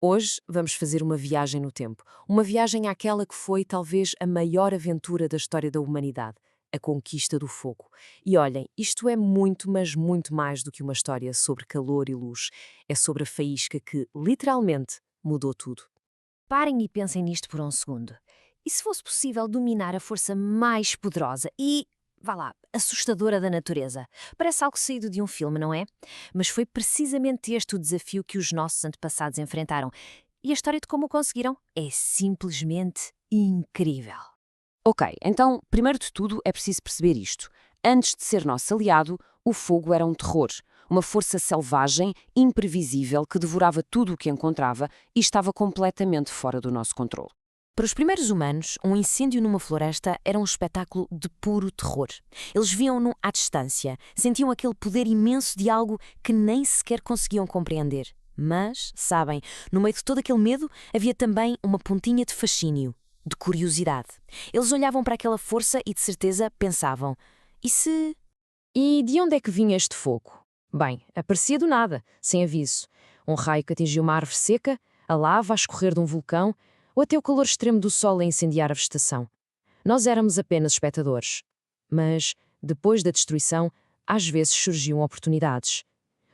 Hoje vamos fazer uma viagem no tempo. Uma viagem àquela que foi talvez a maior aventura da história da humanidade, a conquista do fogo. E olhem, isto é muito, mas muito mais do que uma história sobre calor e luz. É sobre a faísca que, literalmente, mudou tudo. Parem e pensem nisto por um segundo. E se fosse possível dominar a força mais poderosa e, vá lá, assustadora da natureza? Parece algo saído de um filme, não é? Mas foi precisamente este o desafio que os nossos antepassados enfrentaram. E a história de como o conseguiram é simplesmente incrível. Ok, então, primeiro de tudo, é preciso perceber isto. Antes de ser nosso aliado, o fogo era um terror, uma força selvagem, imprevisível, que devorava tudo o que encontrava e estava completamente fora do nosso controle. Para os primeiros humanos, um incêndio numa floresta era um espetáculo de puro terror. Eles viam-no à distância, sentiam aquele poder imenso de algo que nem sequer conseguiam compreender. Mas, sabem, no meio de todo aquele medo havia também uma pontinha de fascínio, de curiosidade. Eles olhavam para aquela força e de certeza pensavam: e se. E de onde é que vinha este fogo? Bem, aparecia do nada, sem aviso. Um raio que atingiu uma árvore seca, a lava a escorrer de um vulcão, ou até o calor extremo do sol a incendiar a vegetação. Nós éramos apenas espectadores. Mas, depois da destruição, às vezes surgiam oportunidades.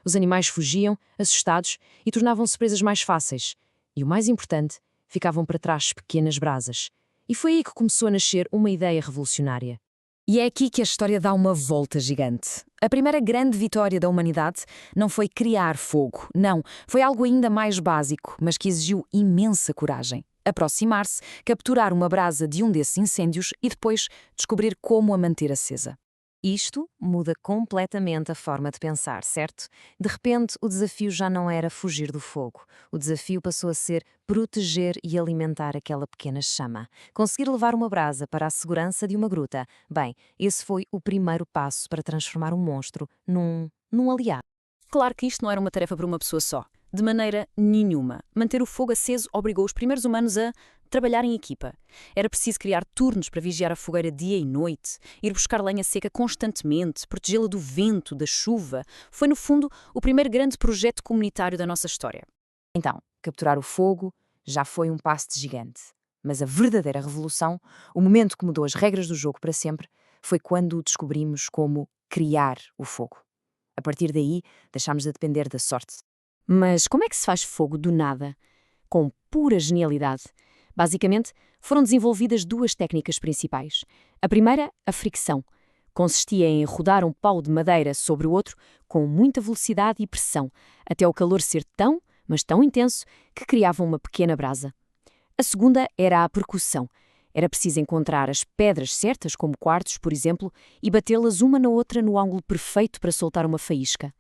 Os animais fugiam, assustados, e tornavam-se presas mais fáceis. E o mais importante, ficavam para trás pequenas brasas. E foi aí que começou a nascer uma ideia revolucionária. E é aqui que a história dá uma volta gigante. A primeira grande vitória da humanidade não foi criar fogo, não, foi algo ainda mais básico, mas que exigiu imensa coragem. Aproximar-se, capturar uma brasa de um desses incêndios e depois descobrir como a manter acesa. Isto muda completamente a forma de pensar, certo? De repente, o desafio já não era fugir do fogo. O desafio passou a ser proteger e alimentar aquela pequena chama. Conseguir levar uma brasa para a segurança de uma gruta. Bem, esse foi o primeiro passo para transformar um monstro num aliado. Claro que isto não era uma tarefa para uma pessoa só. De maneira nenhuma. Manter o fogo aceso obrigou os primeiros humanos a trabalhar em equipa. Era preciso criar turnos para vigiar a fogueira dia e noite, ir buscar lenha seca constantemente, protegê-la do vento, da chuva. Foi, no fundo, o primeiro grande projeto comunitário da nossa história. Então, capturar o fogo já foi um passo de gigante. Mas a verdadeira revolução, o momento que mudou as regras do jogo para sempre, foi quando descobrimos como criar o fogo. A partir daí, deixámos de depender da sorte. Mas como é que se faz fogo do nada? Com pura genialidade. Basicamente, foram desenvolvidas duas técnicas principais. A primeira, a fricção. Consistia em rodar um pau de madeira sobre o outro com muita velocidade e pressão, até o calor ser tão, mas tão intenso, que criava uma pequena brasa. A segunda era a percussão. Era preciso encontrar as pedras certas, como quartos, por exemplo, e batê-las uma na outra no ângulo perfeito para soltar uma faísca.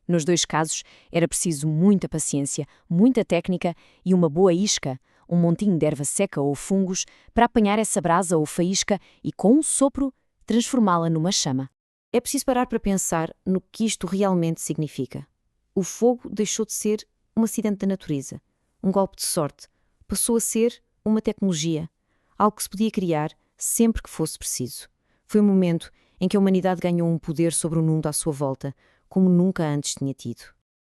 Nos dois casos, era preciso muita paciência, muita técnica e uma boa isca, um montinho de erva seca ou fungos, para apanhar essa brasa ou faísca e, com um sopro, transformá-la numa chama. É preciso parar para pensar no que isto realmente significa. O fogo deixou de ser um acidente da natureza, um golpe de sorte. Passou a ser uma tecnologia, algo que se podia criar sempre que fosse preciso. Foi um momento em que a humanidade ganhou um poder sobre o mundo à sua volta, como nunca antes tinha tido.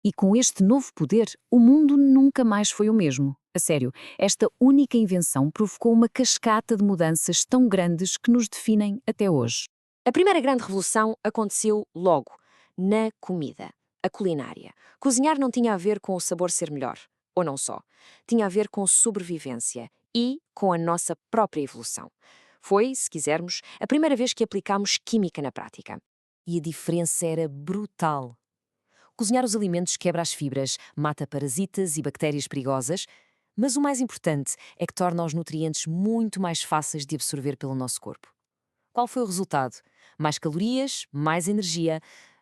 E com este novo poder, o mundo nunca mais foi o mesmo. A sério, esta única invenção provocou uma cascata de mudanças tão grandes que nos definem até hoje. A primeira grande revolução aconteceu logo, na comida, a culinária. Cozinhar não tinha a ver com o sabor ser melhor, ou não só. Tinha a ver com sobrevivência e com a nossa própria evolução. Foi, se quisermos, a primeira vez que aplicámos química na prática. E a diferença era brutal. Cozinhar os alimentos quebra as fibras, mata parasitas e bactérias perigosas, mas o mais importante é que torna os nutrientes muito mais fáceis de absorver pelo nosso corpo. Qual foi o resultado? Mais calorias, mais energia,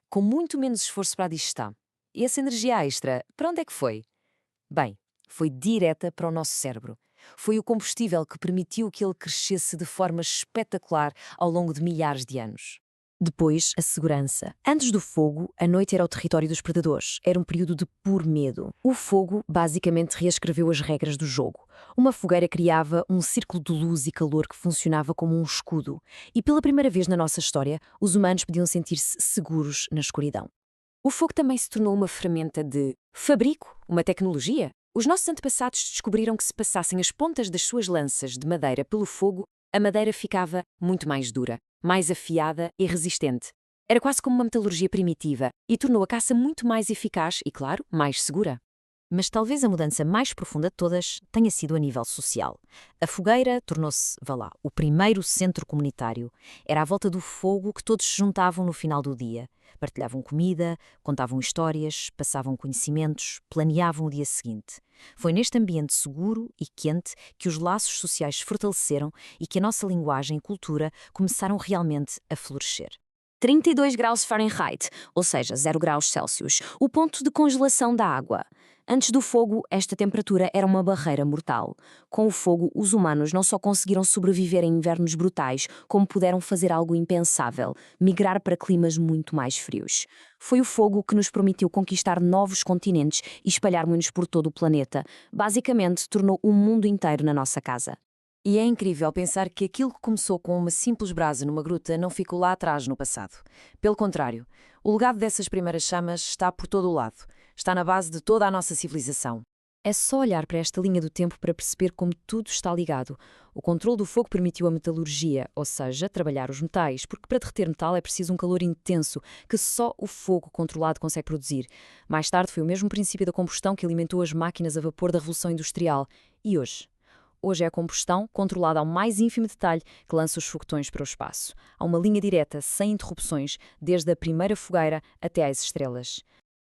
com muito menos esforço para a digestão. E essa energia extra, para onde é que foi? Bem, foi direta para o nosso cérebro. Foi o combustível que permitiu que ele crescesse de forma espetacular ao longo de milhares de anos. Depois, a segurança. Antes do fogo, a noite era o território dos predadores. Era um período de puro medo. O fogo basicamente reescreveu as regras do jogo. Uma fogueira criava um círculo de luz e calor que funcionava como um escudo. E pela primeira vez na nossa história, os humanos podiam sentir-se seguros na escuridão. O fogo também se tornou uma ferramenta de fabrico, uma tecnologia. Os nossos antepassados descobriram que se passassem as pontas das suas lanças de madeira pelo fogo, a madeira ficava muito mais dura, mais afiada e resistente. Era quase como uma metalurgia primitiva e tornou a caça muito mais eficaz e, claro, mais segura. Mas talvez a mudança mais profunda de todas tenha sido a nível social. A fogueira tornou-se, vá lá, o primeiro centro comunitário. Era à volta do fogo que todos se juntavam no final do dia. Partilhavam comida, contavam histórias, passavam conhecimentos, planeavam o dia seguinte. Foi neste ambiente seguro e quente que os laços sociais se fortaleceram e que a nossa linguagem e cultura começaram realmente a florescer. 32 graus Fahrenheit, ou seja, 0 graus Celsius, o ponto de congelação da água. Antes do fogo, esta temperatura era uma barreira mortal. Com o fogo, os humanos não só conseguiram sobreviver em invernos brutais, como puderam fazer algo impensável, migrar para climas muito mais frios. Foi o fogo que nos permitiu conquistar novos continentes e espalharmos-nos por todo o planeta. Basicamente, tornou o mundo inteiro na nossa casa. E é incrível pensar que aquilo que começou com uma simples brasa numa gruta não ficou lá atrás no passado. Pelo contrário, o legado dessas primeiras chamas está por todo o lado. Está na base de toda a nossa civilização. É só olhar para esta linha do tempo para perceber como tudo está ligado. O controle do fogo permitiu a metalurgia, ou seja, trabalhar os metais, porque para derreter metal é preciso um calor intenso que só o fogo controlado consegue produzir. Mais tarde foi o mesmo princípio da combustão que alimentou as máquinas a vapor da Revolução Industrial. E hoje? Hoje é a combustão, controlada ao mais ínfimo detalhe, que lança os foguetões para o espaço. Há uma linha direta, sem interrupções, desde a primeira fogueira até às estrelas.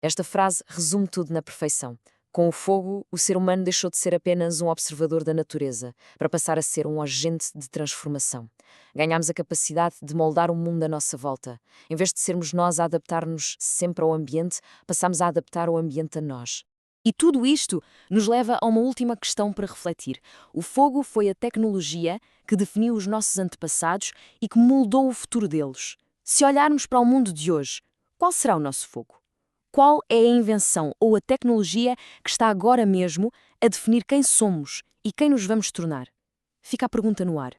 Esta frase resume tudo na perfeição. Com o fogo, o ser humano deixou de ser apenas um observador da natureza, para passar a ser um agente de transformação. Ganhámos a capacidade de moldar o mundo à nossa volta. Em vez de sermos nós a adaptar-nos sempre ao ambiente, passamos a adaptar o ambiente a nós. E tudo isto nos leva a uma última questão para refletir. O fogo foi a tecnologia que definiu os nossos antepassados e que moldou o futuro deles. Se olharmos para o mundo de hoje, qual será o nosso fogo? Qual é a invenção ou a tecnologia que está agora mesmo a definir quem somos e quem nos vamos tornar? Fica a pergunta no ar.